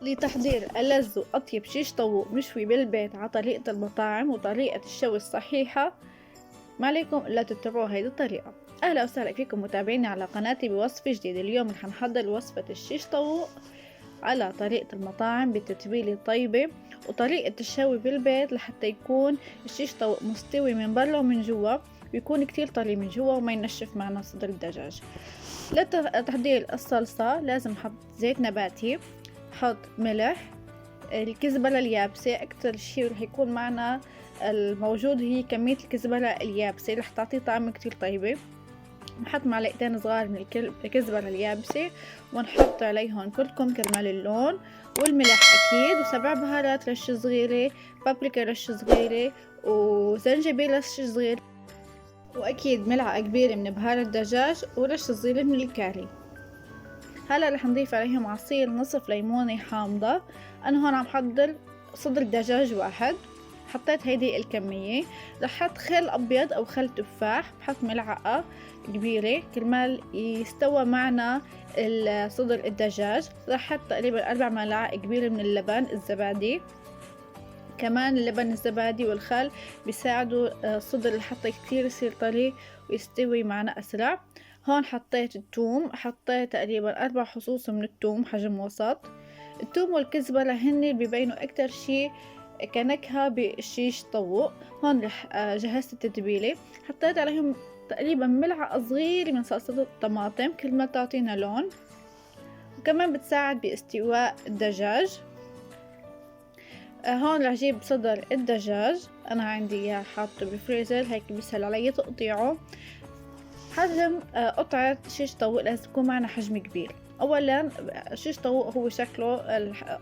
لتحضير ألذ وأطيب شيش طاووق مشوي بالبيت على طريقة المطاعم وطريقة الشوي الصحيحة، ما عليكم إلا تتبعوا هيدي الطريقة. أهلا وسهلا فيكم متابعيني على قناتي بوصفة جديدة. اليوم رح نحضر وصفة الشيش طاووق على طريقة المطاعم بتتبيلة طيبة وطريقة الشوي بالبيت لحتى يكون الشيش طاووق مستوي من برا ومن جوا ويكون كتير طري من جوا وما ينشف معنا صدر الدجاج. لتحضير الصلصة لازم نحط زيت نباتي، حط ملح، الكزبرة اليابسة. أكتر شي رح يكون معنا الموجود هي كمية الكزبرة اليابسة رح تعطيه طعم كتير طيبة. نحط معلقتين صغار من الكزبرة اليابسة ونحط عليهم كركم كرمال اللون، والملح أكيد، وسبع بهارات رش صغيرة، بابريكا رش صغيرة، وزنجبيل رش صغير، وأكيد ملعقة كبيرة من بهار الدجاج ورش صغيرة من الكاري. هلا رح نضيف عليهم عصير نصف ليمونة حامضة. أنا هون عم حضر صدر دجاج واحد، حطيت هيدي الكمية. رح حط خل أبيض أو خل تفاح، بحط ملعقة كبيرة كرمال يستوى معنا صدر الدجاج. رح حط تقريبا 4 ملاعق كبيرة من اللبن الزبادي. كمان اللبن الزبادي والخل بيساعدوا الصدر لحتى كتير يصير طري ويستوي معنا أسرع. هون حطيت الثوم، حطيت تقريبا 4 حصوص من الثوم حجم وسط. الثوم والكزبرة هن بيبينوا أكتر شي كنكهة بالشيش طاووق. هون رح جهزت التتبيلة، حطيت عليهم تقريبا ملعقة صغيرة من صلصة الطماطم كرمال تعطينا لون، وكمان بتساعد باستواء الدجاج. هون رح جيب صدر الدجاج، أنا عندي إياه حاطه بالفريزر هيك بيسهل علي تقطيعه. حجم قطعة شيش طاووق لازم يكون معنا حجم كبير. أولا شيش طاووق هو شكله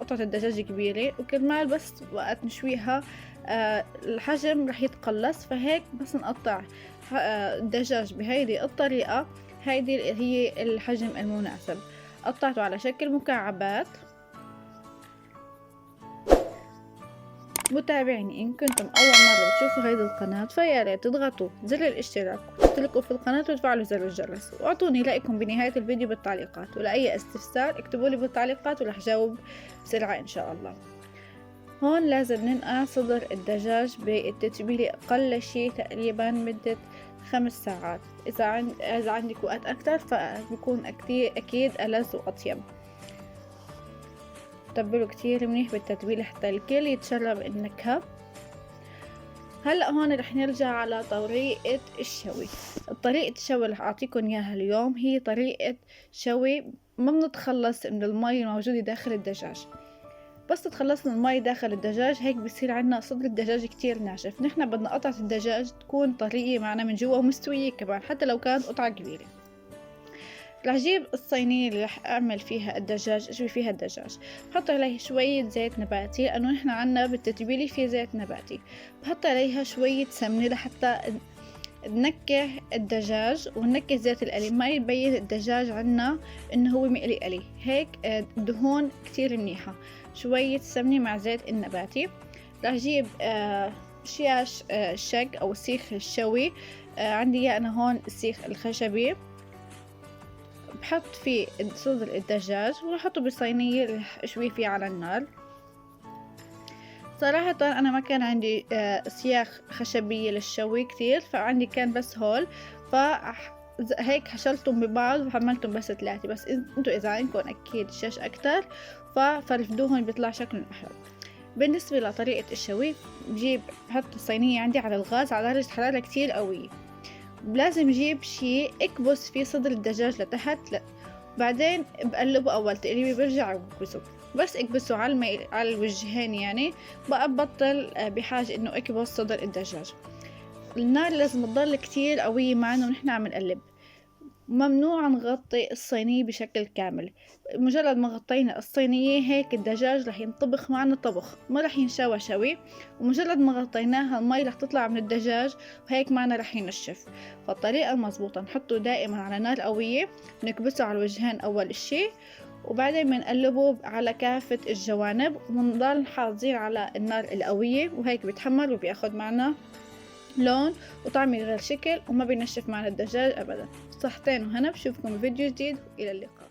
قطعة الدجاج كبيرة، وكرمال بس وقت نشويها الحجم رح يتقلص، فهيك بس نقطع الدجاج بهيدي الطريقة. هيدي هي الحجم المناسب. قطعته على شكل مكعبات. متابعيني، إن كنتم أول مرة بتشوفوا هيدي القناة فيا ريت تضغطوا زر الاشتراك وتشتركوا في القناة وتفعلوا زر الجرس، واعطوني رأيكم بنهاية الفيديو بالتعليقات، ولأي استفسار اكتبوا لي بالتعليقات ورح جاوب بسرعة إن شاء الله. هون لازم ننقع صدر الدجاج بالتتبيلة أقل شي تقريبا مدة 5 ساعات. إذا عندك وقت أكتر فبيكون أكيد ألذ وأطيب. تبلوا كتير منيح بالتتبيلة حتى الكل يتشرب النكهة. هلا هون رح نرجع على طريقة الشوي. طريقة الشوي اللي رح اعطيكم اياها اليوم هي طريقة شوي ما بنتخلص من المي الموجودة داخل الدجاج. بس تتخلص من المي داخل الدجاج هيك بصير عنا صدر الدجاج كتير ناشف. نحنا بدنا قطعة الدجاج تكون طرية معنا من جوا ومستوية كمان حتى لو كانت قطعة كبيرة. رح اجيب الصينية اللي رح اعمل فيها الدجاج، اشوي فيها الدجاج، بحط عليه شوية زيت نباتي لانه نحنا عنا بالتتبيلة في زيت نباتي. بحط عليها شوية سمنة لحتى ننكه الدجاج وننكه زيت القلي، ما يبين الدجاج عنا انه هو مقلي قلي. هيك دهون كتير منيحة. شوية سمنة مع زيت النباتي. رح اجيب شياش الشق او السيخ الشوي. عندي انا هون السيخ الخشبي. بحط فيه صدر الدجاج وراح بصينية رح اشويه فيه على النار. صراحة انا ما كان عندي سياخ خشبية للشوي كتير، فعندي كان بس هول، هيك حشلتهم ببعض وحملتهم بس 3. بس انتو اذا عندكم اكيد شاش اكتر فرفدوهم بيطلع شكلهم احلى. بالنسبة لطريقة الشوي بحط الصينية عندي على الغاز على درجة حرارة كتير قوية. لازم جيب شي اكبس فيه صدر الدجاج لتحت بعدين بقلبه اول تقليبه برجع بكبسه. بس اكبسه على الوجهين يعني. بقى ببطل بحاجة انه اكبس صدر الدجاج. النار لازم تضل كتير قوية معنا ونحن عم نقلب. ممنوع نغطي الصينية بشكل كامل. مجرد ما غطينا الصينية هيك الدجاج رح ينطبخ معنا طبخ، ما رح ينشوى شوي. ومجرد ما غطيناها المي رح تطلع من الدجاج وهيك معنا رح ينشف. فالطريقة المضبوطة نحطه دائما على نار قوية، نكبسه على الوجهين اول اشي، وبعدين بنقلبه على كافة الجوانب ونضل حافظين على النار القوية، وهيك بيتحمر وبياخد معنا لون وطعم يغير شكل وما بينشف معنا الدجاج ابدا. صحتين وهنا، بشوفكم بفيديو جديد، الى اللقاء.